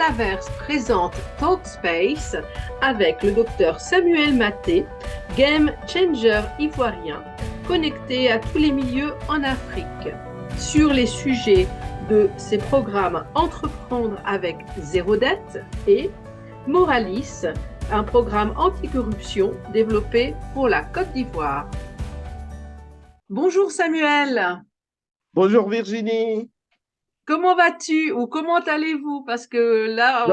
Métaverse présente Talkspace avec le docteur Samuel Maté, game changer ivoirien, connecté à tous les milieux en Afrique, sur les sujets de ses programmes Entreprendre avec zéro dette et Moralis, un programme anticorruption développé pour la Côte d'Ivoire. Bonjour Samuel. Bonjour Virginie. Comment vas-tu ou comment allez-vous? Parce que là,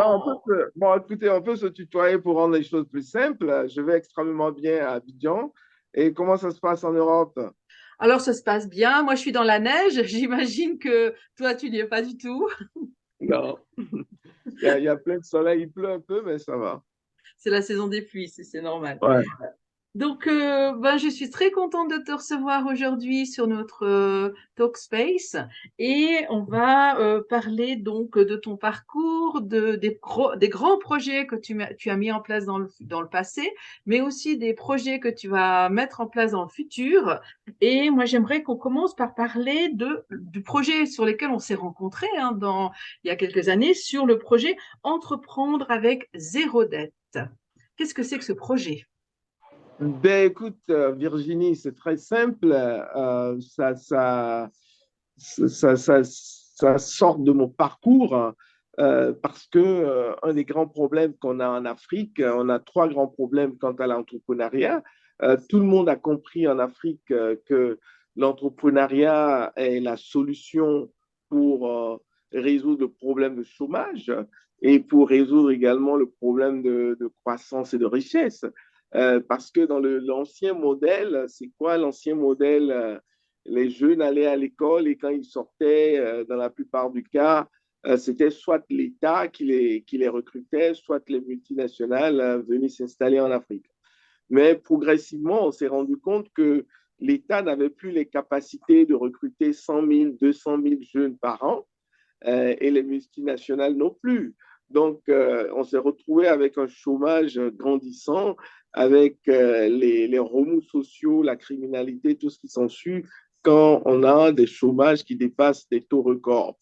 Non, écoutez, on peut se tutoyer pour rendre les choses plus simples. Je vais extrêmement bien à Abidjan. Et comment ça se passe en Europe? alors ça se passe bien. Moi, je suis dans la neige. J'imagine que toi, tu n'y es pas du tout. Non, il y a plein de soleil, il pleut un peu, mais ça va. C'est la saison des pluies, c'est normal. Ouais. Donc, je suis très contente de te recevoir aujourd'hui sur notre Talkspace et on va parler donc de ton parcours, des grands projets que tu as mis en place dans le passé, mais aussi des projets que tu vas mettre en place dans le futur. Et moi, j'aimerais qu'on commence par parler du projet sur lequel on s'est rencontrés il y a quelques années, sur le projet Entreprendre avec zéro dette. Qu'est-ce que c'est que ce projet? Ben écoute, Virginie, c'est très simple. Ça sort de mon parcours parce que un des grands problèmes qu'on a en Afrique, on a trois grands problèmes quant à l'entrepreneuriat. Tout le monde a compris en Afrique que l'entrepreneuriat est la solution pour résoudre le problème de chômage et pour résoudre également le problème de croissance et de richesse. Parce que dans l'ancien modèle, c'est quoi l'ancien modèle? Les jeunes allaient à l'école et quand ils sortaient, dans la plupart du cas, c'était soit l'État qui les recrutait, soit les multinationales venaient s'installer en Afrique. Mais progressivement, on s'est rendu compte que l'État n'avait plus les capacités de recruter 100 000, 200 000 jeunes par an et les multinationales non plus. Donc, on s'est retrouvé avec un chômage grandissant, avec les remous sociaux, la criminalité, tout ce qui s'ensuit, quand on a des chômages qui dépassent des taux records.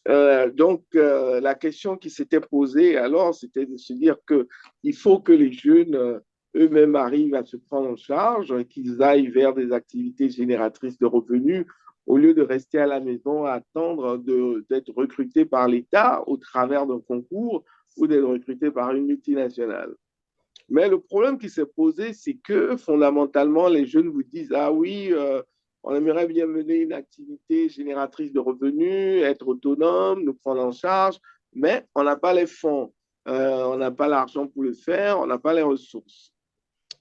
La question qui s'était posée alors, c'était de se dire qu'il faut que les jeunes eux-mêmes arrivent à se prendre en charge, qu'ils aillent vers des activités génératrices de revenus au lieu de rester à la maison à attendre d'être recrutés par l'État au travers d'un concours ou d'être recrutés par une multinationale. Mais le problème qui s'est posé, c'est que fondamentalement, les jeunes vous disent, ah oui, on aimerait bien mener une activité génératrice de revenus, être autonome, nous prendre en charge, mais on n'a pas les fonds, on n'a pas l'argent pour le faire, on n'a pas les ressources.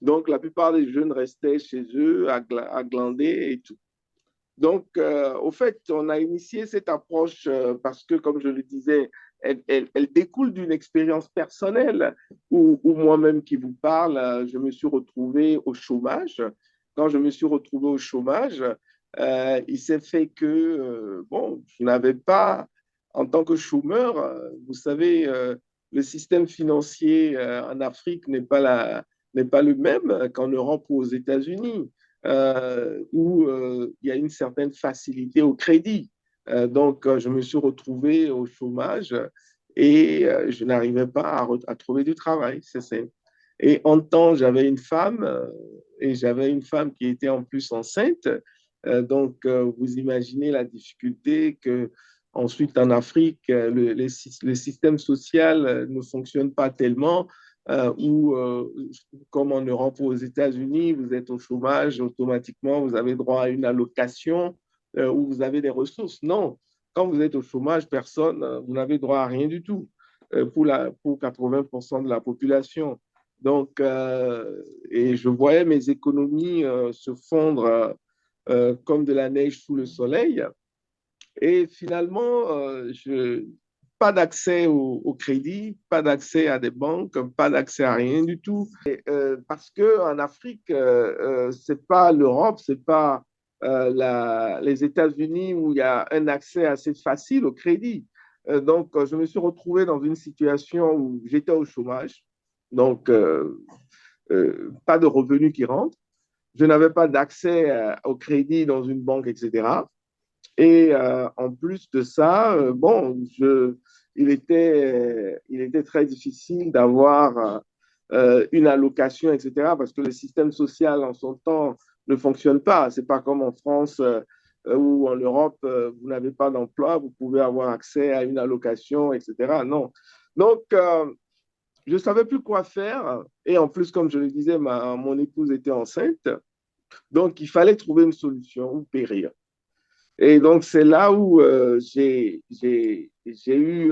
Donc, la plupart des jeunes restaient chez eux à glander et tout. Donc, au fait, on a initié cette approche parce que, comme je le disais, elle découle d'une expérience personnelle où moi-même qui vous parle, je me suis retrouvé au chômage. Quand je me suis retrouvé au chômage, il s'est fait que, bon, je n'avais pas, en tant que chômeur, vous savez, le système financier en Afrique n'est pas le même qu'en Europe ou aux États-Unis où il y a une certaine facilité au crédit. Je me suis retrouvé au chômage et je n'arrivais pas à trouver du travail, c'est simple. Et en temps, j'avais une femme et j'avais une femme qui était en plus enceinte. Vous imaginez la difficulté que ensuite en Afrique, le système social ne fonctionne pas tellement où, comme en Europe ou aux États-Unis, vous êtes au chômage, automatiquement, vous avez droit à une allocation où vous avez des ressources. Non, quand vous êtes au chômage, personne, vous n'avez droit à rien du tout pour 80% de la population. Et je voyais mes économies se fondre comme de la neige sous le soleil. Et finalement, pas d'accès au crédit, pas d'accès à des banques, pas d'accès à rien du tout. Parce qu'en Afrique, c'est pas l'Europe, c'est pas les États-Unis où il y a un accès assez facile au crédit. Je me suis retrouvé dans une situation où j'étais au chômage, donc pas de revenus qui rentrent. Je n'avais pas d'accès au crédit dans une banque, etc. Et en plus de ça, il était très difficile d'avoir une allocation, etc., parce que le système social en son temps ne fonctionne pas. C'est pas comme en France ou en Europe, vous n'avez pas d'emploi, vous pouvez avoir accès à une allocation, etc. Non. Donc, je ne savais plus quoi faire. Et en plus, comme je le disais, mon épouse était enceinte. Donc, il fallait trouver une solution ou périr. Et donc, c'est là où j'ai dû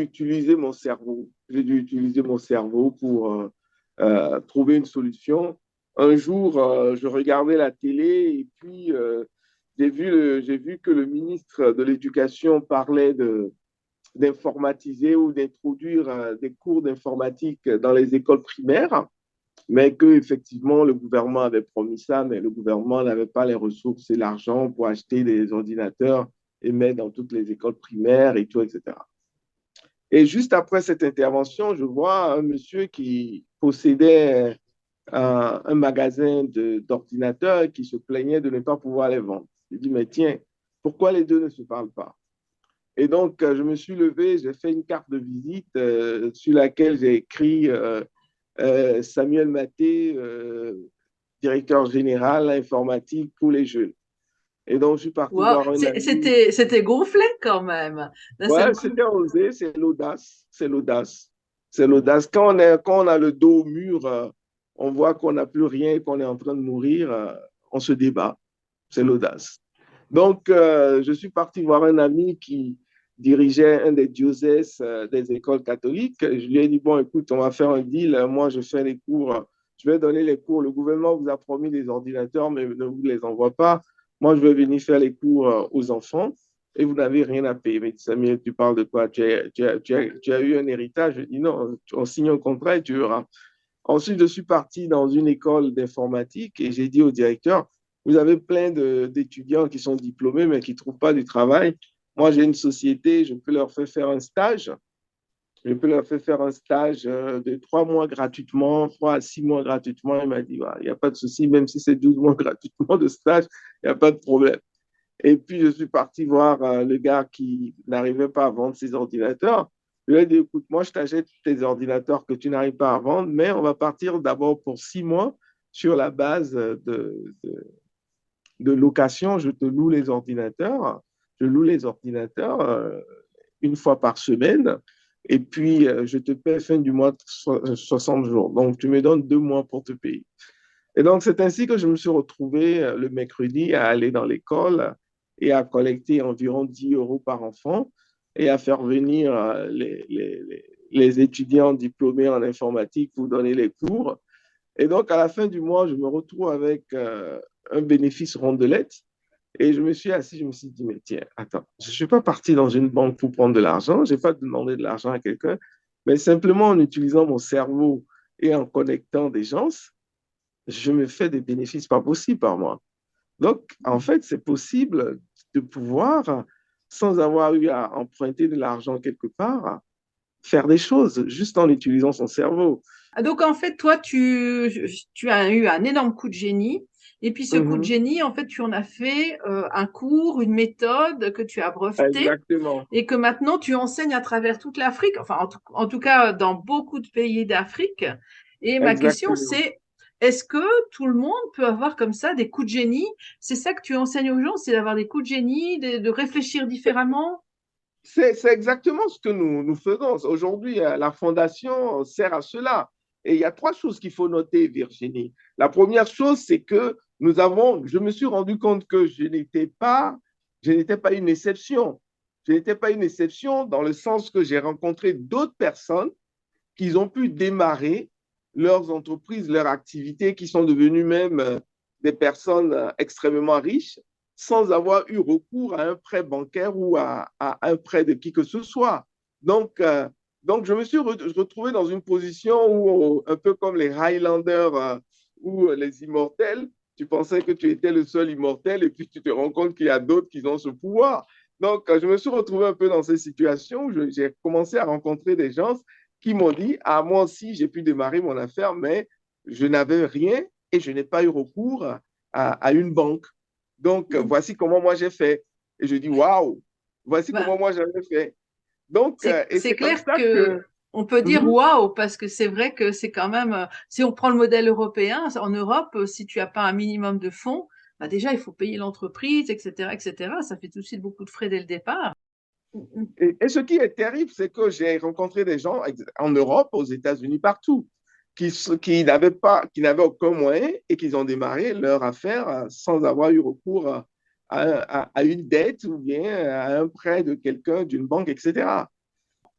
utiliser mon cerveau. J'ai dû utiliser mon cerveau pour trouver une solution. Un jour, je regardais la télé et puis j'ai vu que le ministre de l'Éducation parlait d'informatiser ou d'introduire des cours d'informatique dans les écoles primaires, mais que effectivement le gouvernement avait promis ça, mais le gouvernement n'avait pas les ressources et l'argent pour acheter des ordinateurs et mettre dans toutes les écoles primaires et tout, etc. Et juste après cette intervention, je vois un monsieur qui possédait un magasin d'ordinateurs qui se plaignait de ne pas pouvoir les vendre. Je dis, mais tiens, pourquoi les deux ne se parlent pas? Et donc, je me suis levé, j'ai fait une carte de visite sur laquelle j'ai écrit Samuel Maté, directeur général informatique pour les jeunes. Et donc, je suis parti Wow, voir un ami. c'était gonflé quand même, d'un seul Ouais, coup. c'était osé, c'est l'audace, c'est l'audace. C'est l'audace. Quand on a le dos au mur, on voit qu'on n'a plus rien, qu'on est en train de mourir, on se débat. C'est l'audace. Donc, je suis parti voir un ami qui dirigeait un des diocèses des écoles catholiques. Je lui ai dit, bon, écoute, on va faire un deal. Moi, je fais les cours, je vais donner les cours. Le gouvernement vous a promis des ordinateurs, mais ne vous les envoie pas. Moi, je vais venir faire les cours aux enfants et vous n'avez rien à payer. Mais Samuel, tu parles de quoi? Tu as eu un héritage? Je dis, non, on signe un contrat et tu verras. Ensuite, je suis parti dans une école d'informatique et j'ai dit au directeur, vous avez plein d'étudiants qui sont diplômés mais qui ne trouvent pas du travail. Moi, j'ai une société, je peux leur faire faire un stage. Je peux leur faire faire un stage de 3 mois gratuitement, 3 à 6 mois gratuitement. Il m'a dit, bah, il n'y a pas de souci, même si c'est 12 mois gratuitement de stage, il n'y a pas de problème. Et puis, je suis parti voir le gars qui n'arrivait pas à vendre ses ordinateurs. Je lui ai dit, écoute, moi, je t'achète tes ordinateurs que tu n'arrives pas à vendre, mais on va partir d'abord pour 6 mois sur la base de location. Je te loue les ordinateurs. Je loue les ordinateurs une fois par semaine. Et puis, je te paie fin du mois 60 jours. Donc, tu me donnes 2 mois pour te payer. Et donc, c'est ainsi que je me suis retrouvé le mercredi à aller dans l'école et à collecter environ 10 euros par enfant et à faire venir les étudiants diplômés en informatique pour donner les cours. Et donc, à la fin du mois, je me retrouve avec un bénéfice rondelette. Et je me suis assis, je me suis dit, mais tiens, attends, je ne suis pas parti dans une banque pour prendre de l'argent, je n'ai pas demandé de l'argent à quelqu'un, mais simplement en utilisant mon cerveau et en connectant des gens, je me fais des bénéfices pas possibles par mois. Donc, en fait, c'est possible de pouvoir, sans avoir eu à emprunter de l'argent quelque part, faire des choses juste en utilisant son cerveau. Ah, donc en fait, toi, tu as eu un énorme coup de génie. Et puis ce coup de Mhm. génie, en fait, tu en as fait un cours, une méthode que tu as brevetée Exactement. et que maintenant tu enseignes à travers toute l'Afrique, enfin en tout cas dans beaucoup de pays d'Afrique. Et ma question, Exactement. c'est, est-ce que tout le monde peut avoir comme ça des coups de génie? C'est ça que tu enseignes aux gens, c'est d'avoir des coups de génie, de réfléchir différemment? C'est exactement ce que nous faisons. Aujourd'hui, la fondation sert à cela. Et il y a trois choses qu'il faut noter, Virginie. La première chose, c'est que je me suis rendu compte que je n'étais pas une exception. Je n'étais pas une exception dans le sens que j'ai rencontré d'autres personnes qui ont pu démarrer leurs entreprises, leurs activités, qui sont devenues même des personnes extrêmement riches sans avoir eu recours à un prêt bancaire ou à un prêt de qui que ce soit. Donc, donc je me suis retrouvé dans une position où, un peu comme les Highlanders ou les immortels, tu pensais que tu étais le seul immortel et puis tu te rends compte qu'il y a d'autres qui ont ce pouvoir. Donc, je me suis retrouvé un peu dans ces situations où j'ai commencé à rencontrer des gens qui m'ont dit, ah, moi aussi, j'ai pu démarrer mon affaire, mais je n'avais rien et je n'ai pas eu recours à une banque. Donc, voici comment moi j'ai fait. Et je dis, waouh, Voici Bah, comment moi j'avais fait. Donc, et c'est c'est comme clair ça que que… on peut dire Mhm. waouh parce que c'est vrai que c'est quand même si on prend le modèle européen en Europe si tu as pas un minimum de fonds bah déjà il faut payer l'entreprise etc etc ça fait tout de suite beaucoup de frais dès le départ. Et ce qui est terrible, c'est que j'ai rencontré des gens en Europe, aux États-Unis, partout, qui n'avaient aucun moyen et qui ont démarré leur affaire sans avoir eu recours à une dette ou bien à un prêt de quelqu'un, d'une banque, etc.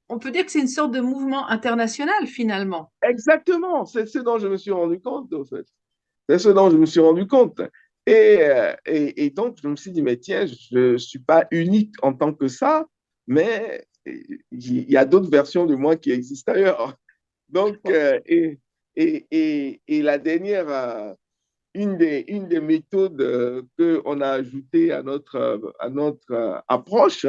On peut dire que c'est une sorte de mouvement international finalement. Exactement, c'est ce dont je me suis rendu compte, en fait. C'est ce dont je me suis rendu compte. Et donc, je me suis dit, mais tiens, je ne suis pas unique en tant que ça, mais il y a d'autres versions de moi qui existent ailleurs. Donc, et la dernière, une des méthodes qu'on a ajoutées à notre approche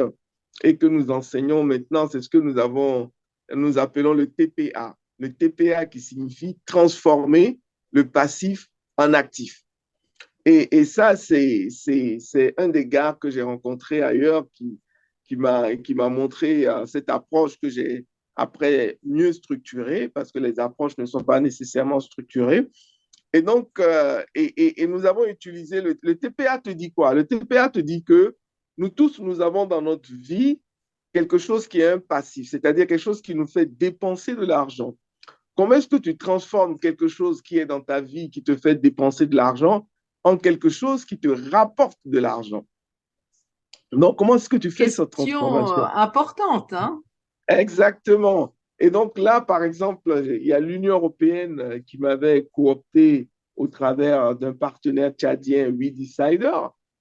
et que nous enseignons maintenant, c'est ce que nous appelons le TPA. Le TPA qui signifie transformer le passif en actif. Et ça, c'est un des gars que j'ai rencontré ailleurs qui m'a montré cette approche que j'ai après mieux structurée, parce que les approches ne sont pas nécessairement structurées. Et donc, et nous avons utilisé le TPA te dit quoi? Le TPA te dit que nous tous, nous avons dans notre vie quelque chose qui est un passif, c'est-à-dire quelque chose qui nous fait dépenser de l'argent. Comment est-ce que tu transformes quelque chose qui est dans ta vie, qui te fait dépenser de l'argent, en quelque chose qui te rapporte de l'argent? Donc, comment est-ce que tu fais cette Question transformation? importante, hein? Exactement. Et donc là, par exemple, il y a l'Union européenne qui m'avait coopté au travers d'un partenaire tchadien, WeDecider,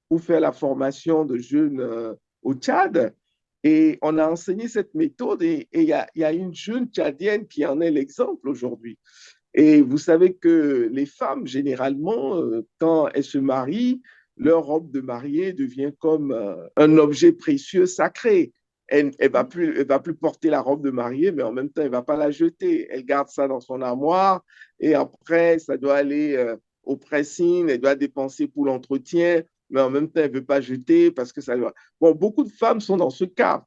pour faire la formation de jeunes au Tchad. Et on a enseigné cette méthode et il y a une jeune tchadienne qui en est l'exemple aujourd'hui. Et vous savez que les femmes, généralement, quand elles se marient, leur robe de mariée devient comme un objet précieux, sacré. Elle va plus porter la robe de mariée, mais en même temps, elle ne va pas la jeter. Elle garde ça dans son armoire et après, ça doit aller au pressing, elle doit dépenser pour l'entretien, mais en même temps, elle ne veut pas jeter parce que ça doit… Bon, beaucoup de femmes sont dans ce cas.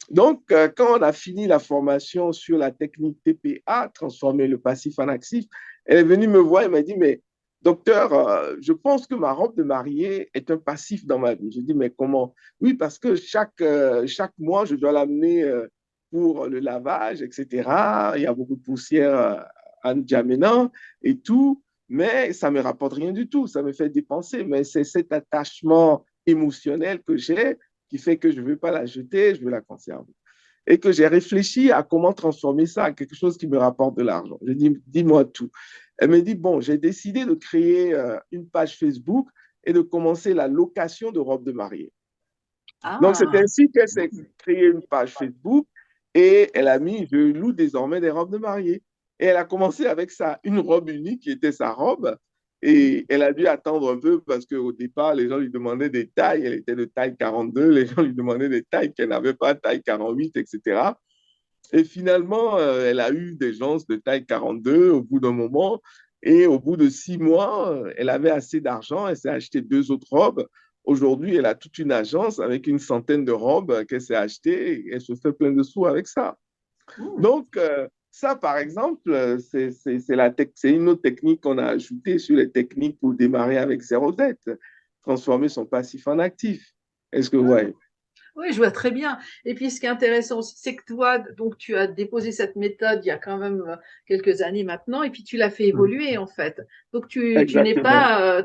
Donc, quand on a fini la formation sur la technique TPA, transformer le passif en actif, elle est venue me voir et m'a dit, mais docteur, je pense que ma robe de mariée est un passif dans ma vie. Je dis, mais comment? Oui, parce que chaque mois, je dois l'amener pour le lavage, etc. Il y a beaucoup de poussière en N'Djamena et tout, mais ça ne me rapporte rien du tout. Ça me fait dépenser, mais c'est cet attachement émotionnel que j'ai qui fait que je ne veux pas la jeter, je veux la conserver. Et que j'ai réfléchi à comment transformer ça en quelque chose qui me rapporte de l'argent. Je dis, dis-moi tout. Elle me dit, bon, j'ai décidé de créer une page Facebook et de commencer la location de robes de mariée. Donc, c'est Ah, ainsi qu'elle s'est créée une page Facebook et elle a mis, je loue désormais des robes de mariée. Et elle a commencé avec ça, une robe unique qui était sa robe. Et elle a dû attendre un peu parce qu'au départ, les gens lui demandaient des tailles. Elle était de taille 42. Les gens lui demandaient des tailles qu'elle n'avait pas, taille 48, etc. Et finalement, elle a eu des gens de taille 42 au bout d'un moment. Et au bout de 6 mois, elle avait assez d'argent. Elle s'est acheté deux autres robes. Aujourd'hui, elle a toute une agence avec une centaine de robes qu'elle s'est achetées. Et elle se fait plein de sous avec ça. hmm. Donc, ça, par exemple, c'est une autre technique qu'on a ajoutée sur les techniques pour démarrer avec zéro dette, transformer son passif en actif. Est-ce que vous voyez? Oui, je vois très bien. Et puis, ce qui est intéressant aussi, c'est que toi, donc, tu as déposé cette méthode il y a quand même quelques années maintenant, et puis tu l'as fait évoluer, en fait. Donc, tu n'es Exactement. pas,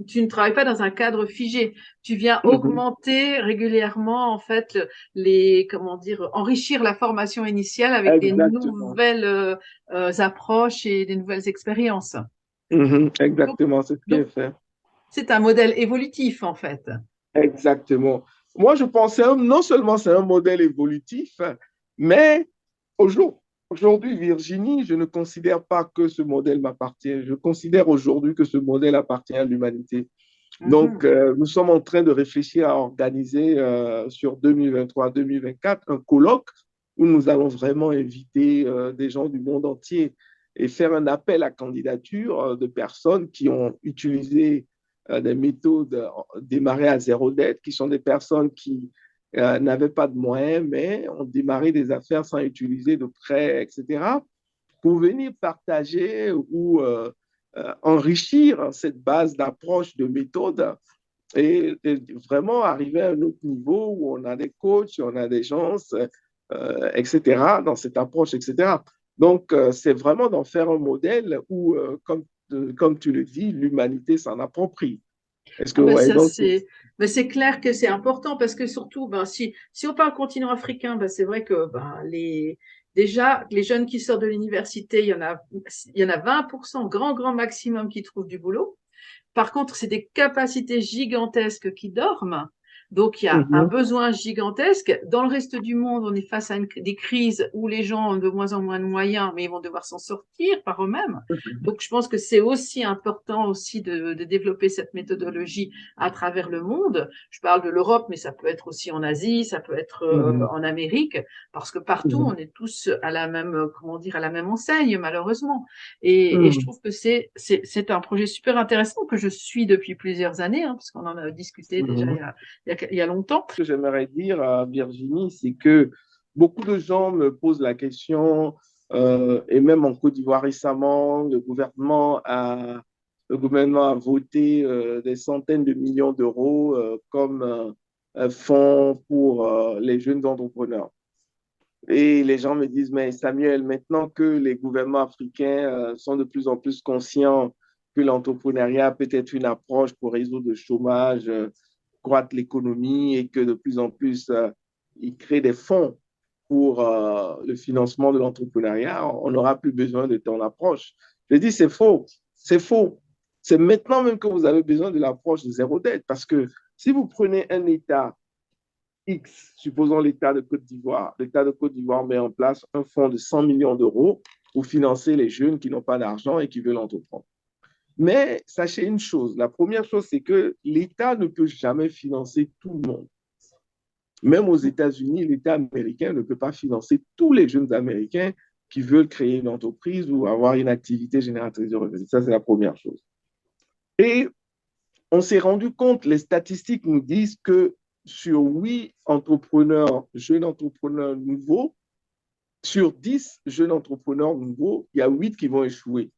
tu ne travailles pas dans un cadre figé. Tu viens Mhm. augmenter régulièrement, en fait, les, comment dire, enrichir la formation initiale avec des Exactement. nouvelles approches et des nouvelles expériences. Mhm. Donc, Exactement, c'est ce qui est donc, fait. c'est un modèle évolutif, en fait. Exactement. Moi, je pense que non seulement c'est un modèle évolutif, mais aujourd'hui, Virginie, je ne considère pas que ce modèle m'appartient. Je considère aujourd'hui que ce modèle appartient à l'humanité. Donc, Mhm. nous sommes en train de réfléchir à organiser sur 2023-2024 un colloque où nous allons vraiment inviter des gens du monde entier et faire un appel à candidature de personnes qui ont utilisé des méthodes démarrées à zéro dette, qui sont des personnes n'avaient pas de moyens, mais ont démarré des affaires sans utiliser de prêts, etc., pour venir partager ou enrichir cette base d'approche, de méthode et vraiment arriver à un autre niveau où on a des coachs, on a des gens, etc., dans cette approche, etc. Donc, c'est vraiment d'en faire un modèle où, comme tu le dis, l'humanité s'en approprie. Est-ce que, Ah ben ouais, ça, donc, c'est clair que c'est important parce que surtout, ben, si on parle continent africain, ben, c'est vrai que ben, déjà, les jeunes qui sortent de l'université, il y en a 20%, grand maximum qui trouvent du boulot. Par contre, c'est des capacités gigantesques qui dorment. Donc, il y a un mhm, besoin gigantesque. Dans le reste du monde, on est face à des crises où les gens ont de moins en moins de moyens, mais ils vont devoir s'en sortir par eux-mêmes. Donc, je pense que c'est aussi important aussi de développer cette méthodologie à travers le monde. Je parle de l'Europe, mais ça peut être aussi en Asie, ça peut être mhm, en Amérique, parce que partout, mhm, on est tous à la même, comment dire, à la même enseigne, malheureusement. Et je mhm, trouve que c'est un projet super intéressant que je suis depuis plusieurs années, hein, parce qu'on en a discuté déjà mhm. il y a longtemps. Ce que j'aimerais dire à Virginie, c'est que beaucoup de gens me posent la question, et même en Côte d'Ivoire récemment, le gouvernement a voté des centaines de millions d'euros comme fonds pour les jeunes entrepreneurs. Et les gens me disent, mais Samuel, maintenant que les gouvernements africains sont de plus en plus conscients que l'entrepreneuriat peut être une approche pour résoudre le chômage, croître l'économie et que de plus en plus, ils créent des fonds pour le financement de l'entrepreneuriat, on n'aura plus besoin de ton approche. Je dis, c'est faux. C'est faux. C'est maintenant même que vous avez besoin de l'approche de zéro dette parce que si vous prenez un État X, supposons l'État de Côte d'Ivoire met en place un fonds de 100 millions d'euros pour financer les jeunes qui n'ont pas d'argent et qui veulent entreprendre. Mais sachez une chose, la première chose, c'est que l'État ne peut jamais financer tout le monde. Même aux États-Unis, l'État américain ne peut pas financer tous les jeunes Américains qui veulent créer une entreprise ou avoir une activité génératrice de revenus. Ça, c'est la première chose. Et on s'est rendu compte, les statistiques nous disent que sur 8 entrepreneurs, jeunes entrepreneurs nouveaux, sur 10 jeunes entrepreneurs nouveaux, il y a 8 qui vont échouer.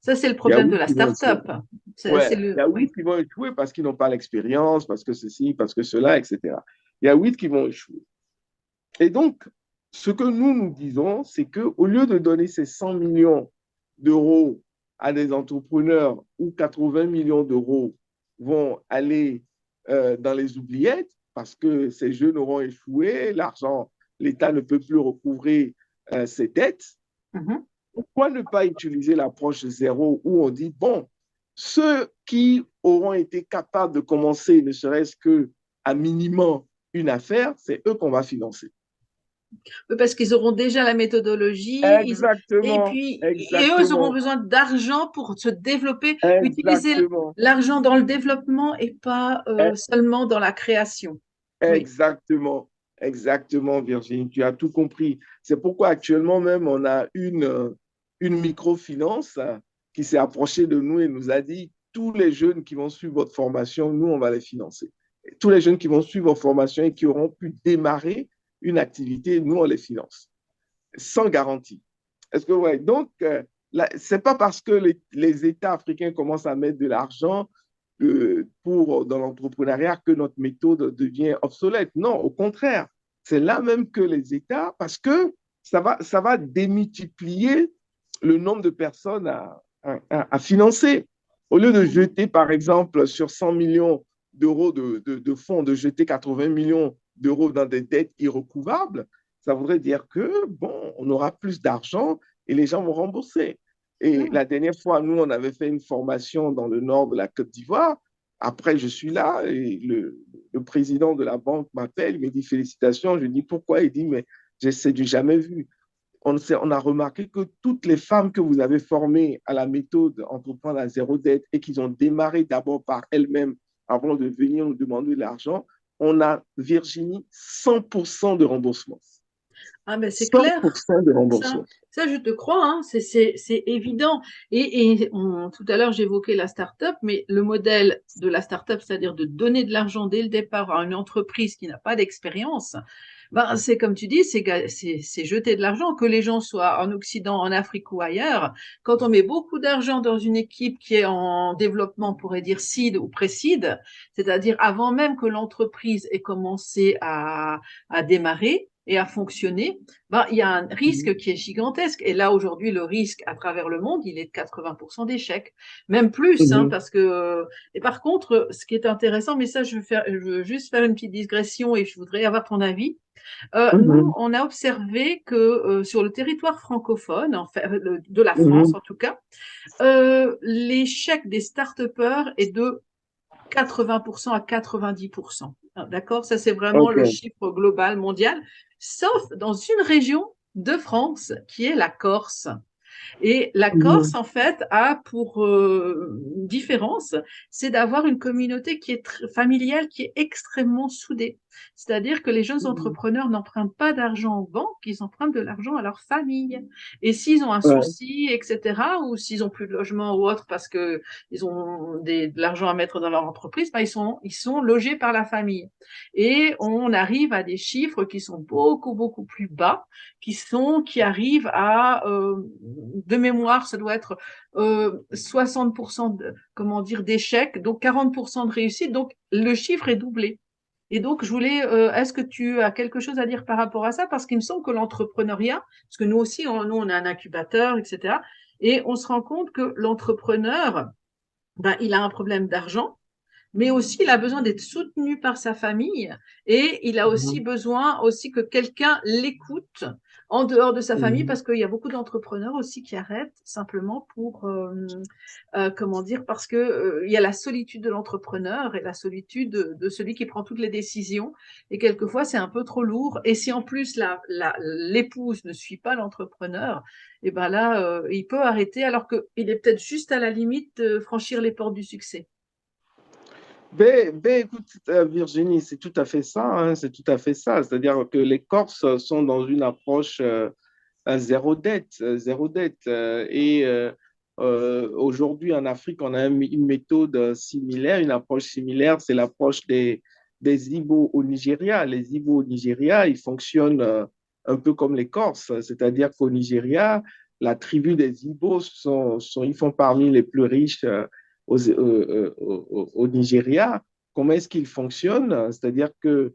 Ça, c'est le Il y a problème de 8 la qui vont échouer. start-up. Ouais, il y a Oui. 8 qui vont échouer parce qu'ils n'ont pas l'expérience, parce que ceci, parce que cela, etc. Il y a 8 qui vont échouer. Et donc, ce que nous disons, c'est qu'au lieu de donner ces 100 millions d'euros à des entrepreneurs où 80 millions d'euros vont aller dans les oubliettes parce que ces jeunes auront échoué, l'argent, l'État ne peut plus recouvrer ses dettes, Mhm. pourquoi ne pas utiliser l'approche zéro où on dit, bon, ceux qui auront été capables de commencer, ne serait-ce qu'à minimum une affaire, c'est eux qu'on va financer. Parce qu'ils auront déjà la méthodologie, et Exactement, puis et eux, ils auront exactement, besoin d'argent pour se développer, utiliser exactement, l'argent dans le développement et pas seulement dans la création. Oui. exactement, exactement, Virginie, tu as tout compris. C'est pourquoi actuellement même, on a une microfinance qui s'est approchée de nous et nous a dit, tous les jeunes qui vont suivre votre formation, nous, on va les financer. Tous les jeunes qui vont suivre votre formation et qui auront pu démarrer une activité, nous, on les finance, sans garantie. Est-ce que, ouais, donc, c'est pas parce que les États africains commencent à mettre de l'argent dans l'entrepreneuriat que notre méthode devient obsolète. Non, au contraire, c'est là même que les États, parce que ça va démultiplier le nombre de personnes à financer. Au lieu de jeter, par exemple, sur 100 millions d'euros de fonds, de jeter 80 millions d'euros dans des dettes irrecouvables, ça voudrait dire que, bon, on aura plus d'argent et les gens vont rembourser. Et la dernière fois, nous, on avait fait une formation dans le nord de la Côte d'Ivoire. Après, je suis là et le président de la banque m'appelle, il me dit félicitations. Je lui dis pourquoi? Il dit, mais c'est du jamais vu. On a remarqué que toutes les femmes que vous avez formées à la méthode entreprendre à zéro dette et qui ont démarré d'abord par elles-mêmes avant de venir nous demander de l'argent, on a, Virginie, 100% de remboursement. Ah ben c'est clair. 100% de Ça, remboursement. ça, je te crois, hein, c'est évident. Tout à l'heure, j'évoquais la start-up, mais le modèle de la start-up, c'est-à-dire de donner de l'argent dès le départ à une entreprise qui n'a pas d'expérience, ben, c'est comme tu dis, c'est jeter de l'argent, que les gens soient en Occident, en Afrique ou ailleurs. Quand on met beaucoup d'argent dans une équipe qui est en développement, on pourrait dire seed ou pré-seed, c'est-à-dire avant même que l'entreprise ait commencé à démarrer et à fonctionner, ben, il y a un risque qui est gigantesque. Et là, aujourd'hui, le risque à travers le monde, il est de 80% d'échecs. Même plus, hein, Mhm, parce que... Et par contre, ce qui est intéressant, mais ça, je veux juste faire une petite digression et je voudrais avoir ton avis. Nous, mhm, on a observé que sur le territoire francophone, en fait, de la France mhm, en tout cas, l'échec des start-upers est de 80% à 90%. D'accord? Ça, c'est vraiment le OK. chiffre global mondial, sauf dans une région de France qui est la Corse. Et la Corse, Mhm, en fait, a pour différence, c'est d'avoir une communauté qui est familiale, qui est extrêmement soudée. C'est-à-dire que les jeunes mhm. entrepreneurs n'empruntent pas d'argent aux banques, ils empruntent de l'argent à leur famille. Et s'ils ont un Ouais, souci, etc., ou s'ils ont plus de logement ou autre parce que ils ont de l'argent à mettre dans leur entreprise, ben ils sont logés par la famille. Et on arrive à des chiffres qui sont beaucoup, beaucoup plus bas qui arrivent à, de mémoire, ça doit être 60% de, comment dire, d'échecs, donc 40% de réussite. Donc, le chiffre est doublé. Et donc, je voulais, est-ce que tu as quelque chose à dire par rapport à ça? Parce qu'il me semble que l'entrepreneuriat, parce que nous aussi, nous, on a un incubateur, etc. Et on se rend compte que l'entrepreneur, ben, il a un problème d'argent, mais aussi il a besoin d'être soutenu par sa famille et il a aussi mhm, besoin aussi que quelqu'un l'écoute en dehors de sa famille mhm. parce qu'il y a beaucoup d'entrepreneurs aussi qui arrêtent simplement pour comment dire parce que il y a la solitude de l'entrepreneur et la solitude de celui qui prend toutes les décisions et quelquefois c'est un peu trop lourd et si en plus l'épouse ne suit pas l'entrepreneur et ben là il peut arrêter alors qu'il est peut-être juste à la limite de franchir les portes du succès. Écoute, Virginie, c'est tout à fait ça, hein, c'est tout à fait ça. C'est-à-dire que les Corses sont dans une approche à zéro dette, zéro dette. Aujourd'hui, en Afrique, on a une méthode similaire, une approche similaire, c'est l'approche des Igbo au Nigeria. Les Igbo au Nigeria, ils fonctionnent un peu comme les Corses, c'est-à-dire qu'au Nigeria, la tribu des Igbo ils font parmi les plus riches au Nigeria. Comment est-ce qu'ils fonctionnent? C'est-à-dire que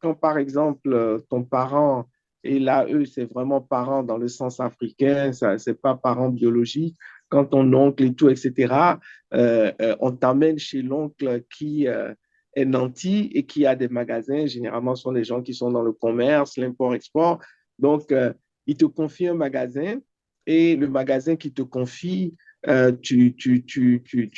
quand, par exemple, ton parent et là, eux, c'est vraiment parents dans le sens africain, ça, c'est pas parents biologiques. Quand ton oncle et tout, etc., on t'amène chez l'oncle qui est nanti et qui a des magasins. Généralement, ce sont des gens qui sont dans le commerce, l'import-export. Donc, il te confie un magasin et le magasin qui te confie, tu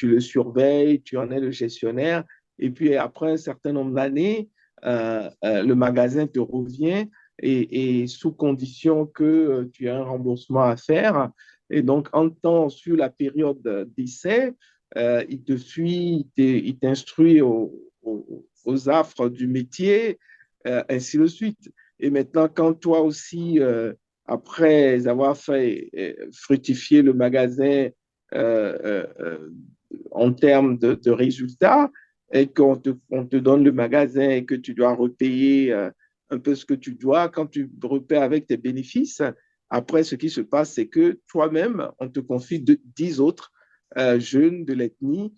le surveilles, tu en es le gestionnaire. Et puis, après un certain nombre d'années, le magasin te revient et sous condition que tu aies un remboursement à faire. Et donc, en temps, sur la période d'essai, il te suit, il t'instruit aux affres du métier, ainsi de suite. Et maintenant, quand toi aussi, après avoir fait fructifier le magasin euh, euh, euh, en termes de résultats, et on te donne le magasin et que tu dois repayer un peu ce que tu dois, quand tu repères avec tes bénéfices, après, ce qui se passe, c'est que toi-même, on te confie 10 autres jeunes de l'ethnie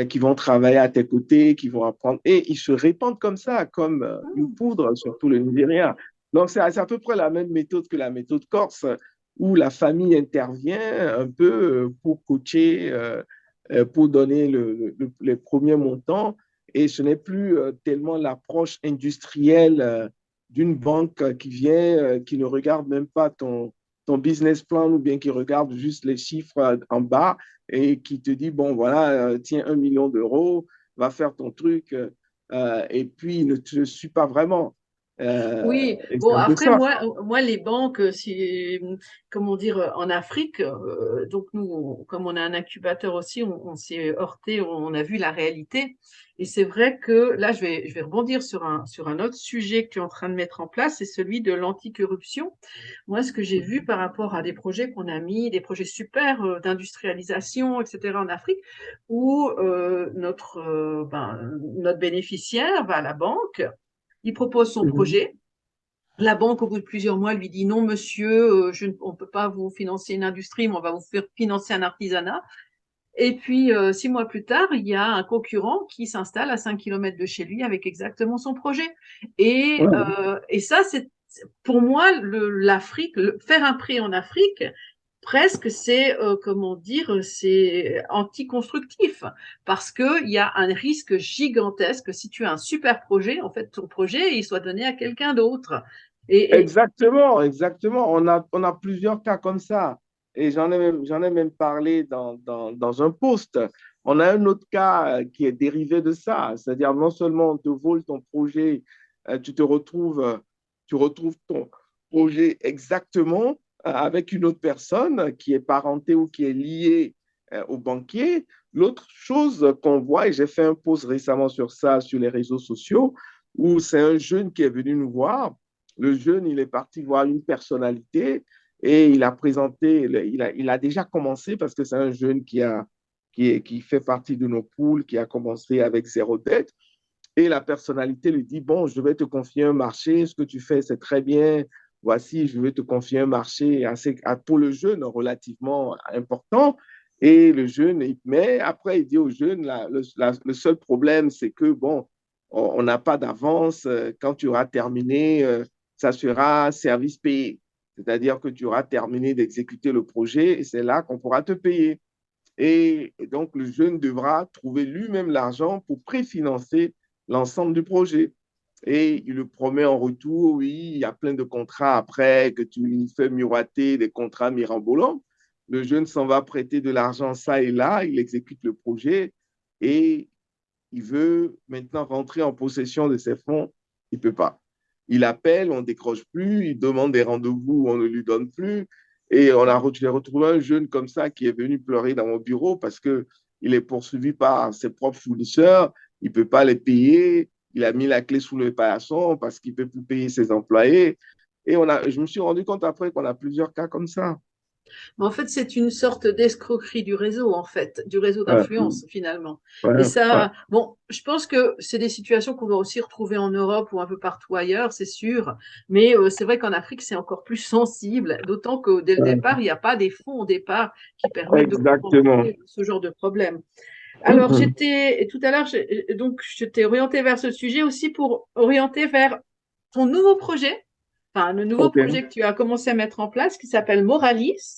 qui vont travailler à tes côtés, qui vont apprendre. Et ils se répandent comme ça, comme une poudre sur tout le Nigeria. Donc, c'est à peu près la même méthode que la méthode corse, où la famille intervient un peu pour coacher, pour donner les premiers montants. Et ce n'est plus tellement l'approche industrielle d'une banque qui vient, qui ne regarde même pas ton business plan ou bien qui regarde juste les chiffres en bas et qui te dit, bon, voilà, tiens, 1 million d'euros, va faire ton truc. Et puis, il ne te suit pas vraiment. Oui, Et c'est bon, un peu après, ça. moi les banques, si, comment dire, en Afrique, donc nous, comme on a un incubateur aussi, on s'est heurté, on a vu la réalité. Et c'est vrai que là, je vais rebondir sur un autre sujet que tu es en train de mettre en place, c'est celui de l'anticorruption. Moi, ce que j'ai vu par rapport à des projets qu'on a mis, des projets super d'industrialisation, etc., en Afrique, où notre bénéficiaire va à la banque, il propose son Mhm. projet. La banque, au bout de plusieurs mois, lui dit non, monsieur, on ne peut pas vous financer une industrie, mais on va vous faire financer un artisanat. Et puis, 6 mois plus tard, il y a un concurrent qui s'installe à 5 kilomètres de chez lui avec exactement son projet. Ouais. Et ça, c'est pour moi l'Afrique, faire un prix en Afrique, presque c'est comment dire, c'est anti-constructif parce que il y a un risque gigantesque si tu as un super projet, en fait ton projet il soit donné à quelqu'un d'autre. Et Exactement, exactement. On a plusieurs cas comme ça. Et j'en ai même parlé dans un post. On a un autre cas qui est dérivé de ça. C'est-à-dire, non seulement on te vole ton projet, tu retrouves ton projet exactement avec une autre personne qui est parentée ou qui est liée au banquier. L'autre chose qu'on voit, et j'ai fait un post récemment sur ça sur les réseaux sociaux, où c'est un jeune qui est venu nous voir. Le jeune, il est parti voir une personnalité et il a présenté, il a déjà commencé parce que c'est un jeune qui fait partie de nos poules, qui a commencé avec zéro dette. Et la personnalité lui dit, bon, je vais te confier un marché, ce que tu fais, c'est très bien. Voici, je vais te confier un marché pour le jeune relativement important. Et le jeune, mais après, il dit au jeune, le seul problème, c'est que, bon, on n'a pas d'avance. Quand tu auras terminé, ça sera service payé. C'est-à-dire que tu auras terminé d'exécuter le projet et c'est là qu'on pourra te payer. Et donc, le jeune devra trouver lui-même l'argent pour préfinancer l'ensemble du projet. Et il le promet en retour, oui, il y a plein de contrats après, que tu lui fais miroiter des contrats mirambolants. Le jeune s'en va prêter de l'argent ça et là, il exécute le projet et il veut maintenant rentrer en possession de ses fonds. Il ne peut pas. Il appelle, on ne décroche plus, il demande des rendez-vous, on ne lui donne plus. Et j'ai retrouvé un jeune comme ça qui est venu pleurer dans mon bureau parce qu'il est poursuivi par ses propres fournisseurs, il ne peut pas les payer, il a mis la clé sous le paillasson parce qu'il ne peut plus payer ses employés. Et je me suis rendu compte après qu'on a plusieurs cas comme ça. en fait, c'est une sorte d'escroquerie du réseau, en fait, du réseau Ouais, d'influence, finalement. Et ouais, ouais. ça, bon, je pense que c'est des situations qu'on va aussi retrouver en Europe ou un peu partout ailleurs, c'est sûr. Mais c'est vrai qu'en Afrique, c'est encore plus sensible, d'autant que dès le départ, il n'y a pas des fonds au départ qui permettent de Exactement. compenser ce genre de problème. Alors, Mhm. tout à l'heure, donc, je t'ai orienté vers ce sujet aussi pour orienter vers ton nouveau projet, enfin, le nouveau OK. projet que tu as commencé à mettre en place, qui s'appelle Moralis,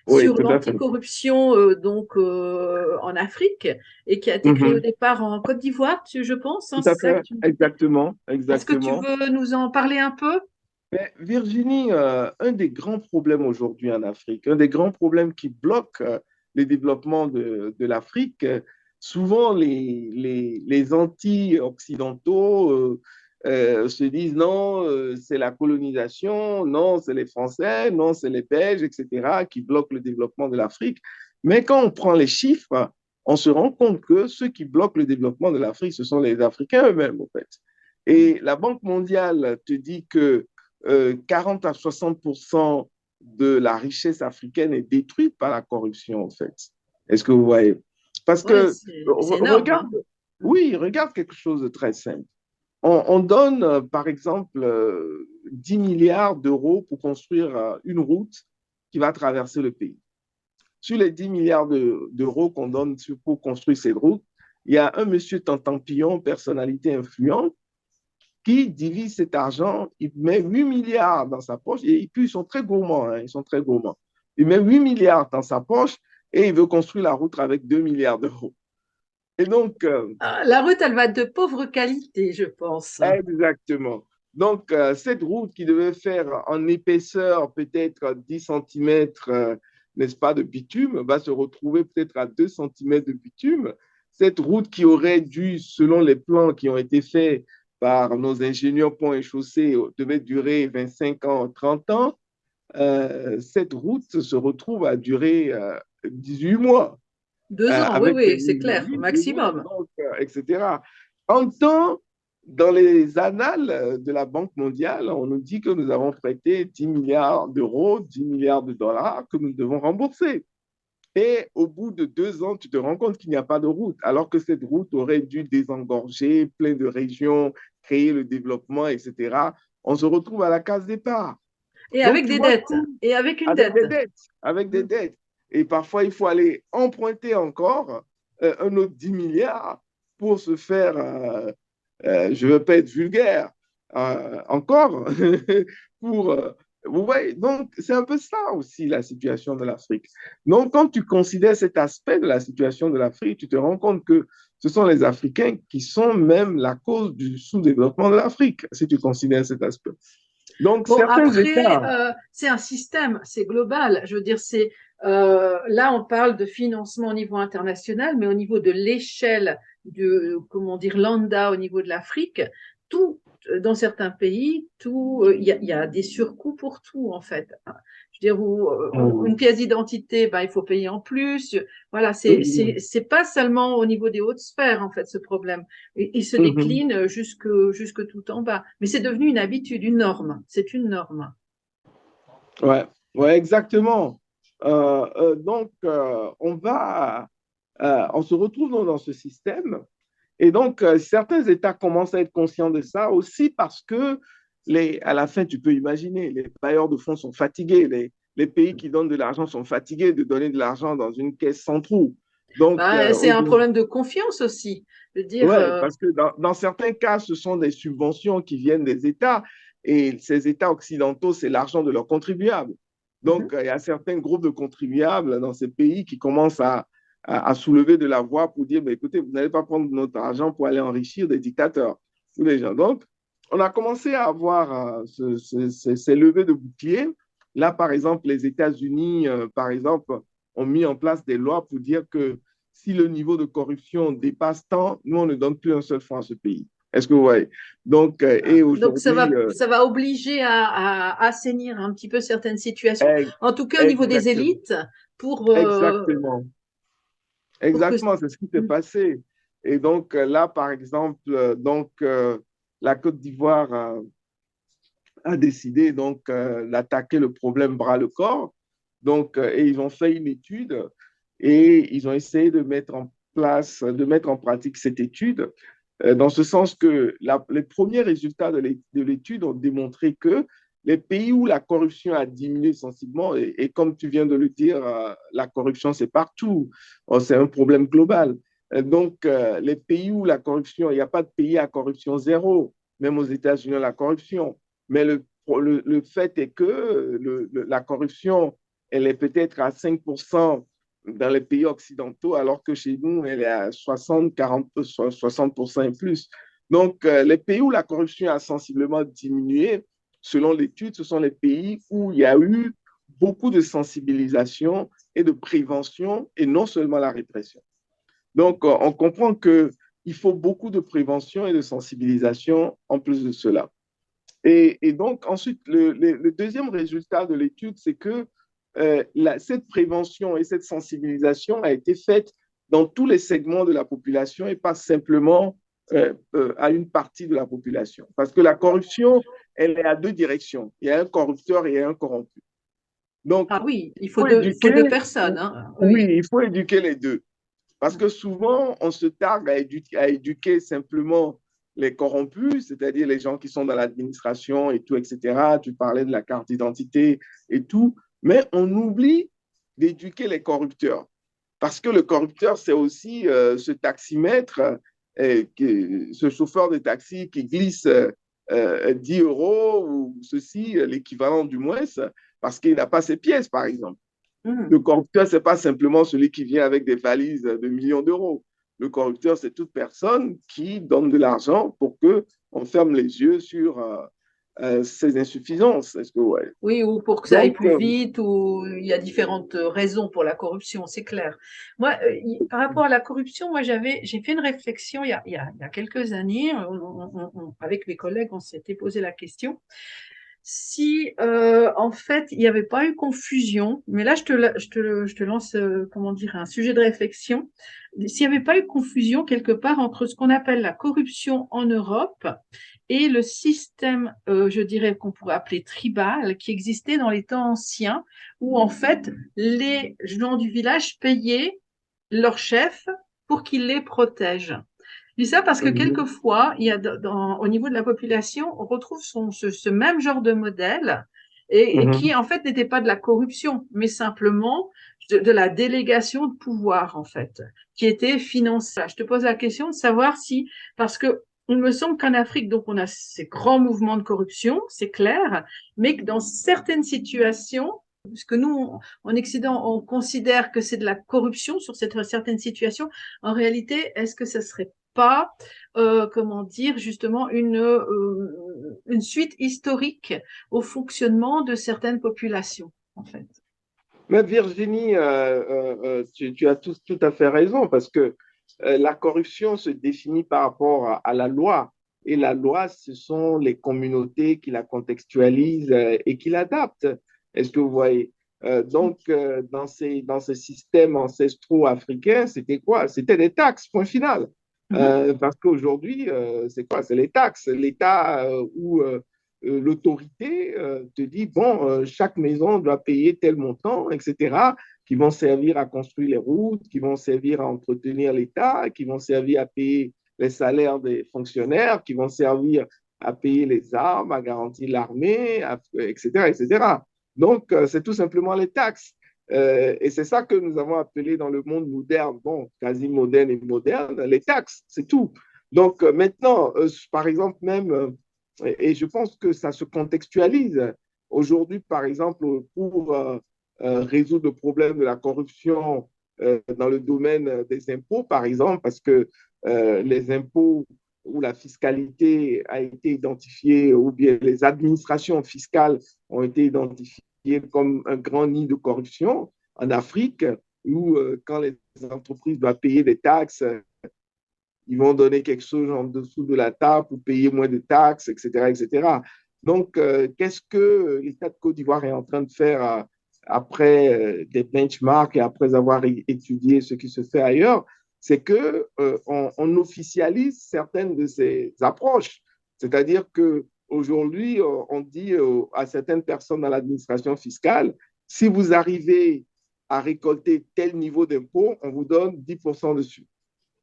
Oui, sur tout à fait. l'anticorruption, en Afrique, et qui a été créé au Mhm. départ en Côte d'Ivoire, je pense, hein, Tout c'est à ça que fait, tu me disais. exactement, Est-ce que tu exactement. veux nous en parler un peu? Mais Virginie, un des grands problèmes aujourd'hui en Afrique, un des grands problèmes qui bloque le développement de l'Afrique, souvent les anti-occidentaux se disent non, c'est la colonisation, non, c'est les Français, non, c'est les Belges, etc., qui bloquent le développement de l'Afrique. Mais quand on prend les chiffres, on se rend compte que ceux qui bloquent le développement de l'Afrique, ce sont les Africains eux-mêmes, en fait. Et la Banque mondiale te dit que 40 à 60 de la richesse africaine est détruite par la corruption, en fait. Est-ce que vous voyez? Parce Oui, que, c'est énorme, regarde, hein. oui, regarde quelque chose de très simple. On donne, par exemple, 10 milliards d'euros pour construire une route qui va traverser le pays. Sur les 10 milliards d'euros qu'on donne pour construire cette route, il y a un monsieur Tantampillon, personnalité influente, qui divise cet argent, il met 8 milliards dans sa poche, et puis ils sont très gourmands, hein, ils sont très gourmands. Il met 8 milliards dans sa poche et il veut construire la route avec 2 milliards d'euros. Et donc, Ah, la route, elle va être de pauvre qualité, je pense. exactement. Donc, cette route qui devait faire en épaisseur peut-être 10 centimètres, n'est-ce pas, de bitume, va se retrouver peut-être à 2 centimètres de bitume. Cette route qui aurait dû, selon les plans qui ont été faits, par nos ingénieurs ponts et chaussées devait durer 25 ans, 30 ans, cette route se retrouve à durer 18 mois, 2 ans, oui, avec des oui, c'est clair, milliers de mois, maximum. donc, etc. En temps, dans les annales de la Banque mondiale, on nous dit que nous avons prêté 10 milliards d'euros, 10 milliards de dollars que nous devons rembourser. Et au bout de 2 ans, tu te rends compte qu'il n'y a pas de route, alors que cette route aurait dû désengorger plein de régions, créer le développement, etc. On se retrouve à la case départ. Et Donc, avec tu des vois dettes. tout Et avec une avec dette. des dettes, avec des Mm. dettes. Et parfois, il faut aller emprunter encore un autre 10 milliards pour se faire, je ne veux pas être vulgaire, encore, pour, vous voyez, donc c'est un peu ça aussi la situation de l'Afrique. Donc, quand tu considères cet aspect de la situation de l'Afrique, tu te rends compte que ce sont les Africains qui sont même la cause du sous-développement de l'Afrique, si tu considères cet aspect. Donc, Bon, certains après, États, c'est un système, c'est global. Je veux dire, là, on parle de financement au niveau international, mais au niveau de l'échelle de, comment dire, lambda au niveau de l'Afrique, tout, dans certains pays, tout, il y a des surcoûts pour tout, en fait. Je veux dire, une pièce d'identité, ben, il faut payer en plus. Voilà, c'est pas seulement au niveau des hautes sphères, en fait, ce problème. Il se décline jusque tout en bas. Mais c'est devenu une habitude, une norme. C'est une norme. ouais, ouais, exactement. Donc, on se retrouve dans ce système. Et donc, certains États commencent à être conscients de ça aussi parce que, à la fin, tu peux imaginer, les bailleurs de fonds sont fatigués, les pays qui donnent de l'argent sont fatigués de donner de l'argent dans une caisse sans trou. Donc, Ben, c'est un problème de confiance aussi. Je veux dire, ouais, parce que dans certains cas, ce sont des subventions qui viennent des États et ces États occidentaux, c'est l'argent de leurs contribuables. Donc, il y a certains groupes de contribuables dans ces pays qui commencent à soulever de la voix pour dire, ben, écoutez, vous n'allez pas prendre notre argent pour aller enrichir des dictateurs ou des gens. Donc, on a commencé à avoir ces levées de boucliers. Là, par exemple, les États-Unis, par exemple, ont mis en place des lois pour dire que si le niveau de corruption dépasse tant, nous, on ne donne plus un seul franc à ce pays. Est-ce que vous voyez? Donc, et donc aujourd'hui, ça va obliger à assainir un petit peu certaines situations, en tout cas au niveau des exactement, élites, pour, euh, exactement, pour que. exactement, c'est ce qui s'est passé. Et donc, là, par exemple, la Côte d'Ivoire a décidé donc d'attaquer le problème bras le corps. Donc, et ils ont fait une étude et ils ont essayé de mettre en place, de mettre en pratique cette étude, dans ce sens que les premiers résultats de l'étude ont démontré que les pays où la corruption a diminué sensiblement, et comme tu viens de le dire, la corruption, c'est partout, c'est un problème global. Donc, les pays où la corruption, il n'y a pas de pays à corruption zéro, même aux États-Unis, la corruption. Mais le fait est que la corruption, elle est peut-être à 5% dans les pays occidentaux, alors que chez nous, elle est à 60, 40, 60% et plus. Donc, les pays où la corruption a sensiblement diminué, selon l'étude, ce sont les pays où il y a eu beaucoup de sensibilisation et de prévention et non seulement la répression. Donc, on comprend qu'il faut beaucoup de prévention et de sensibilisation en plus de cela. Et donc, ensuite, le deuxième résultat de l'étude, c'est que cette prévention et cette sensibilisation a été faite dans tous les segments de la population et pas simplement à une partie de la population. Parce que la corruption, elle est à deux directions. Il y a un corrupteur et il y a un corrompu. Donc, Ah oui, il faut faut éduquer, deux personnes, hein. oui, Oui. il faut éduquer les deux. Parce que souvent, on se targue à éduquer simplement les corrompus, c'est-à-dire les gens qui sont dans l'administration et tout, etc. Tu parlais de la carte d'identité et tout, mais on oublie d'éduquer les corrupteurs. Parce que le corrupteur, c'est aussi ce taximètre, ce chauffeur de taxi qui glisse 10 euros ou ceci, l'équivalent du moins, parce qu'il n'a pas ses pièces, par exemple. Le Mhm. corrupteur, ce n'est pas simplement celui qui vient avec des valises de millions d'euros. Le corrupteur, c'est toute personne qui donne de l'argent pour qu'on ferme les yeux sur ces insuffisances. Est-ce que, ouais. Oui, ou pour que ça aille Donc, plus vite, ou il y a différentes raisons pour la corruption, c'est clair. Moi, par rapport à la corruption, j'ai fait une réflexion il y a quelques années, avec mes collègues, on s'était posé la question si en fait il n'y avait pas eu confusion, mais là je te lance comment dire un sujet de réflexion, s'il n'y avait pas eu confusion quelque part entre ce qu'on appelle la corruption en Europe et le système, je dirais qu'on pourrait appeler tribal, qui existait dans les temps anciens, où en fait les gens du village payaient leur chef pour qu'il les protège. Je dis ça parce que mhm, quelquefois, au niveau de la population, on retrouve ce même genre de modèle et qui, mhm. en fait, n'était pas de la corruption, mais simplement de la délégation de pouvoir, en fait, qui était financée. Je te pose la question de savoir si, parce que il me semble qu'en Afrique, donc, on a ces grands mouvements de corruption, c'est clair, mais que dans certaines situations, parce que nous, en Occident, on considère que c'est de la corruption sur certaines situations. En réalité, est-ce que ça serait pas, comment dire, justement une suite historique au fonctionnement de certaines populations, en fait. Mais Virginie, tu as tout à fait raison parce que la corruption se définit par rapport à la loi. Et la loi, ce sont les communautés qui la contextualisent et qui l'adaptent. Est-ce que vous voyez? Dans ces systèmes ancestraux africains, c'était quoi? C'était des taxes, point final. Mhm. Parce qu'aujourd'hui, c'est quoi? C'est les taxes. L'État ou l'autorité te dit, bon, chaque maison doit payer tel montant, etc., qui vont servir à construire les routes, qui vont servir à entretenir l'État, qui vont servir à payer les salaires des fonctionnaires, qui vont servir à payer les armes, à garantir l'armée, etc., etc. Donc, c'est tout simplement les taxes. Et c'est ça que nous avons appelé dans le monde moderne, bon, quasi moderne et moderne, les taxes, c'est tout. Donc, maintenant, par exemple, même et je pense que ça se contextualise. Aujourd'hui, par exemple, pour résoudre le problème de la corruption dans le domaine des impôts, par exemple, parce que les impôts ou la fiscalité a été identifiée, ou bien les administrations fiscales ont été identifiées comme un grand nid de corruption en Afrique, où quand les entreprises doivent payer des taxes, ils vont donner quelque chose en dessous de la table pour payer moins de taxes, etc., etc. Donc, qu'est-ce que l'État de Côte d'Ivoire est en train de faire après des benchmarks et après avoir étudié ce qui se fait ailleurs? C'est que on officialise certaines de ces approches. C'est-à-dire que aujourd'hui, on dit à certaines personnes dans l'administration fiscale, si vous arrivez à récolter tel niveau d'impôt, on vous donne 10% dessus.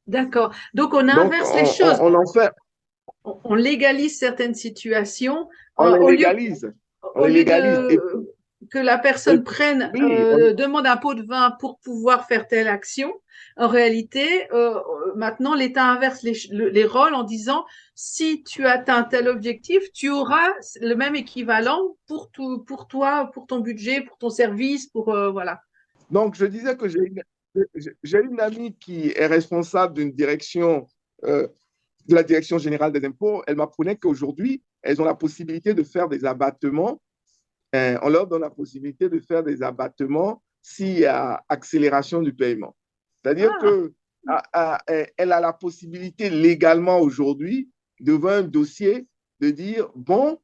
D'accord. Donc, on Donc, inverse les choses. on en fait, On légalise certaines situations on les au lieu, légalise. On au les lieu légalise. de que la Et personne prenne, oui, demande un pot de vin pour pouvoir faire telle action. En réalité, maintenant, l'État inverse les rôles en disant si tu atteins tel objectif, tu auras le même équivalent pour tout, pour toi, pour ton budget, pour ton service, pour voilà. donc je disais que j'ai une amie qui est responsable d'une direction, de la direction générale des impôts. Elle m'apprenait qu'aujourd'hui, elles ont la possibilité de faire des abattements. On leur donne la possibilité de faire des abattements s'il y a accélération du paiement. C'est-à-dire Ah, que elle a la possibilité légalement aujourd'hui, devant un dossier, de dire, bon,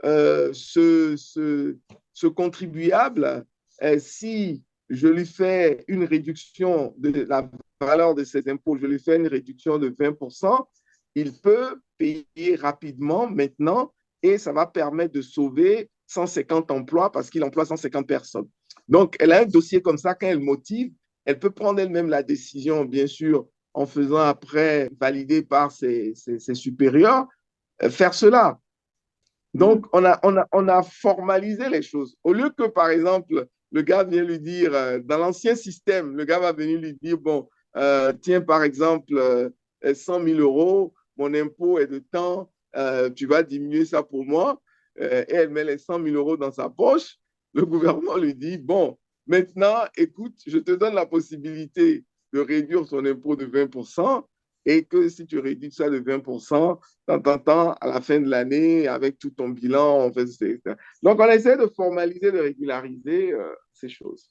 ce contribuable, si je lui fais une réduction de la valeur de ses impôts, je lui fais une réduction de 20%, il peut payer rapidement maintenant et ça va permettre de sauver 150 emplois parce qu'il emploie 150 personnes. Donc, elle a un dossier comme ça, quand elle motive, elle peut prendre elle-même la décision, bien sûr, en faisant après valider par ses supérieurs, faire cela. hmm, Donc, on a formalisé les choses. Au lieu que, par exemple, le gars vient lui dire, dans l'ancien système, le gars va venir lui dire, bon, tiens, par exemple, 100 000 euros, mon impôt est de temps, tu vas diminuer ça pour moi. Et elle met les 100 000 euros dans sa poche. Le gouvernement lui dit, bon, maintenant, écoute, je te donne la possibilité de réduire ton impôt de 20%. et que si tu réduis ça de 20%, de temps en temps, à la fin de l'année, avec tout ton bilan, on fait... Donc, on essaie de formaliser, de régulariser ces choses.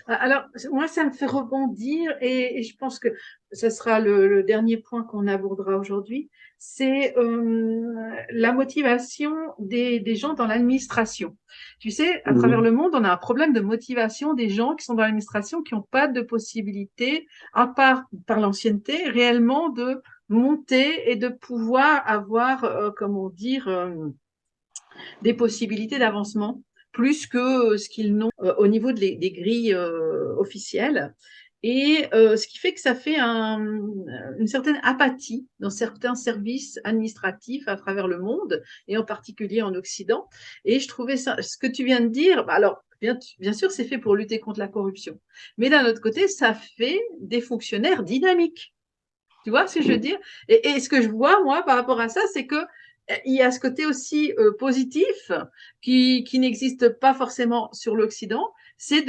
Alors, moi, ça me fait rebondir et je pense que ce sera le dernier point qu'on abordera aujourd'hui, c'est la motivation des gens dans l'administration. Tu sais, à travers Mhm. le monde, on a un problème de motivation des gens qui sont dans l'administration, qui n'ont pas de possibilité, à part par l'ancienneté, réellement de monter et de pouvoir avoir, comment dire, des possibilités d'avancement plus que ce qu'ils n'ont au niveau des grilles officielles. Et ce qui fait que ça fait une certaine apathie dans certains services administratifs à travers le monde, et en particulier en Occident. Et je trouvais ça, ce que tu viens de dire, bah alors, bien sûr, c'est fait pour lutter contre la corruption. Mais d'un autre côté, ça fait des fonctionnaires dynamiques. Tu vois ce que je veux dire? Et ce que je vois, moi, par rapport à ça, c'est que il y a ce côté aussi positif qui n'existe pas forcément sur l'Occident, c'est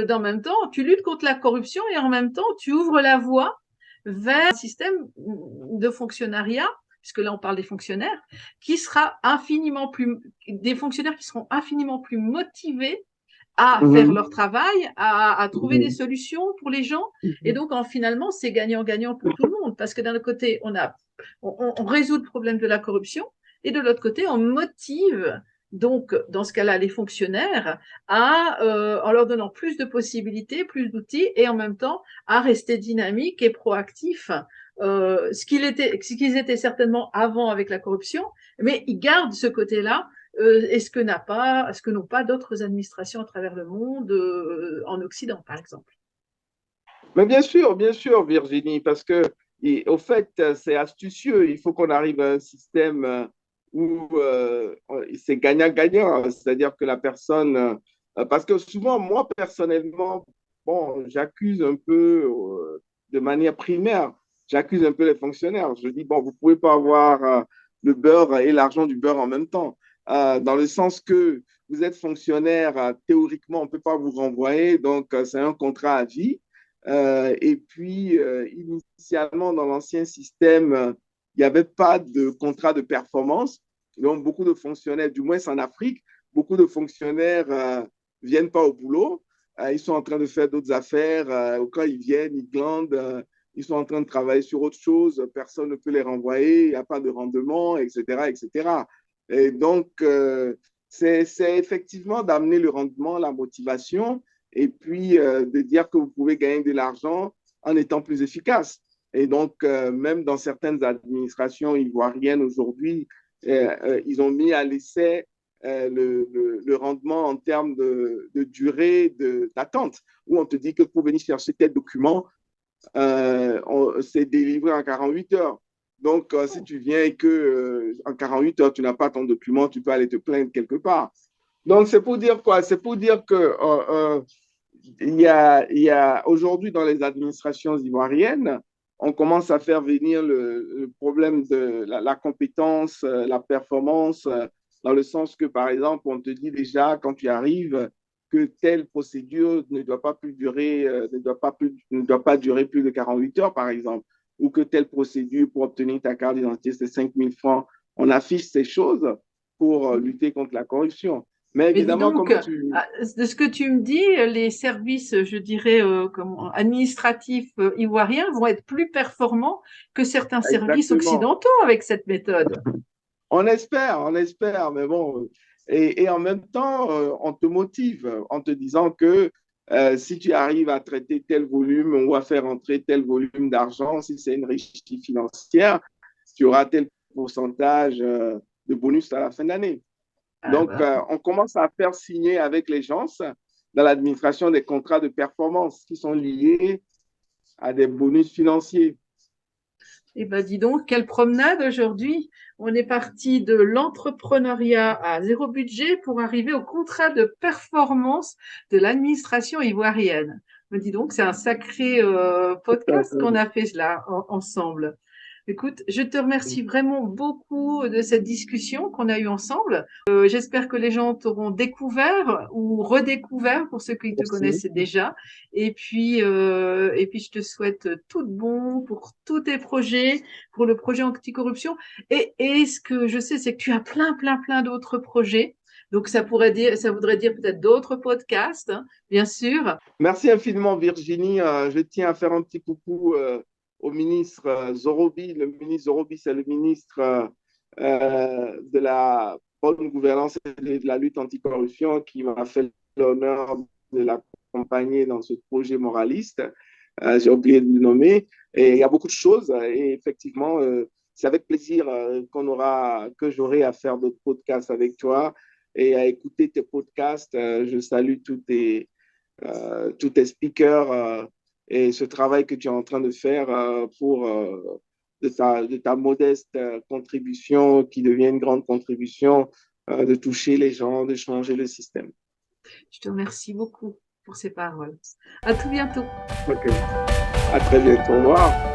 d'en même temps, tu luttes contre la corruption et en même temps, tu ouvres la voie vers un système de fonctionnariat, puisque là on parle des fonctionnaires, qui sera infiniment plus, des fonctionnaires qui seront infiniment plus motivés à faire Mhm. leur travail, à trouver des Mhm. solutions pour les gens. Et Mhm. donc, finalement, c'est gagnant-gagnant pour tout le monde. Parce que d'un côté, on résout le problème de la corruption et de l'autre côté, on motive donc, dans ce cas-là, les fonctionnaires en leur donnant plus de possibilités, plus d'outils et en même temps à rester dynamiques et proactifs. Ce qu'ils étaient certainement avant avec la corruption, mais ils gardent ce côté-là est-ce que n'ont pas d'autres administrations à travers le monde, en Occident, par exemple? Mais bien sûr, Virginie, parce que, au fait, c'est astucieux. Il faut qu'on arrive à un système où c'est gagnant-gagnant. C'est-à-dire que la personne. Parce que souvent, moi, personnellement, bon, j'accuse un peu, de manière primaire, j'accuse un peu les fonctionnaires. Je dis, bon, vous ne pouvez pas avoir le beurre et l'argent du beurre en même temps. Dans le sens que vous êtes fonctionnaire, théoriquement, on ne peut pas vous renvoyer, donc c'est un contrat à vie. Et puis, initialement, dans l'ancien système, il n'y avait pas de contrat de performance. Donc, beaucoup de fonctionnaires, du moins en Afrique, beaucoup de fonctionnaires viennent pas au boulot. Ils sont en train de faire d'autres affaires. Quand ils viennent, ils glandent. Ils sont en train de travailler sur autre chose. Personne ne peut les renvoyer. Il n'y a pas de rendement, etc., etc. Et donc, c'est effectivement d'amener le rendement, la motivation et puis de dire que vous pouvez gagner de l'argent en étant plus efficace. Et donc, même dans certaines administrations ivoiriennes aujourd'hui, ils ont mis à l'essai le rendement en termes de durée d'attente, où on te dit que pour venir chercher tel document, c'est délivré en 48 heures. Donc, si tu viens et que en 48 heures, tu n'as pas ton document, tu peux aller te plaindre quelque part. Donc, c'est pour dire quoi? C'est pour dire que il y a aujourd'hui dans les administrations ivoiriennes, on commence à faire venir le problème de la compétence, la performance, dans le sens que, par exemple, on te dit déjà quand tu arrives que telle procédure ne doit pas plus durer, ne doit pas durer plus de 48 heures, par exemple, ou que telle procédure pour obtenir ta carte d'identité, c'est 5 000 francs. On affiche ces choses pour lutter contre la corruption. Mais Mais dis évidemment, donc, comme tu... de ce que tu me dis, les services, je dirais, administratifs ivoiriens vont être plus performants que certains services Exactement. occidentaux avec cette méthode. On espère, mais bon. Et en même temps, on te motive en te disant que si tu arrives à traiter tel volume ou à faire entrer tel volume d'argent, si c'est une réussite financière, tu auras tel pourcentage de bonus à la fin de l'année. Ah, Donc, bah. on commence à faire signer avec les gens dans l'administration des contrats de performance qui sont liés à des bonus financiers. Eh ben, dis donc, quelle promenade aujourd'hui. On est parti de l'entrepreneuriat à zéro budget pour arriver au contrat de performance de l'administration ivoirienne. Me dis donc, c'est un sacré podcast qu'on a fait là ensemble. Écoute, je te remercie vraiment beaucoup de cette discussion qu'on a eue ensemble. J'espère que les gens t'auront découvert ou redécouvert pour ceux qui te Merci. connaissaient déjà. Et puis, je te souhaite tout de bon pour tous tes projets, pour le projet anticorruption. Et ce que je sais, c'est que tu as plein d'autres projets. Donc, ça voudrait dire peut-être d'autres podcasts, hein, bien sûr. Merci infiniment, Virginie. Je tiens à faire un petit coucou au ministre Zorobi. Le ministre Zorobi, c'est le ministre de la bonne gouvernance et de la lutte anticorruption qui m'a fait l'honneur de l'accompagner dans ce projet moraliste. J'ai oublié de le nommer. Et il y a beaucoup de choses. Et effectivement, c'est avec plaisir que j'aurai à faire d'autres podcasts avec toi et à écouter tes podcasts. Je salue tous tes speakers et ce travail que tu es en train de faire de ta modeste contribution qui devient une grande contribution de toucher les gens, de changer le système. Je te remercie beaucoup pour ces paroles. À tout bientôt. Ok, à très bientôt. Au revoir.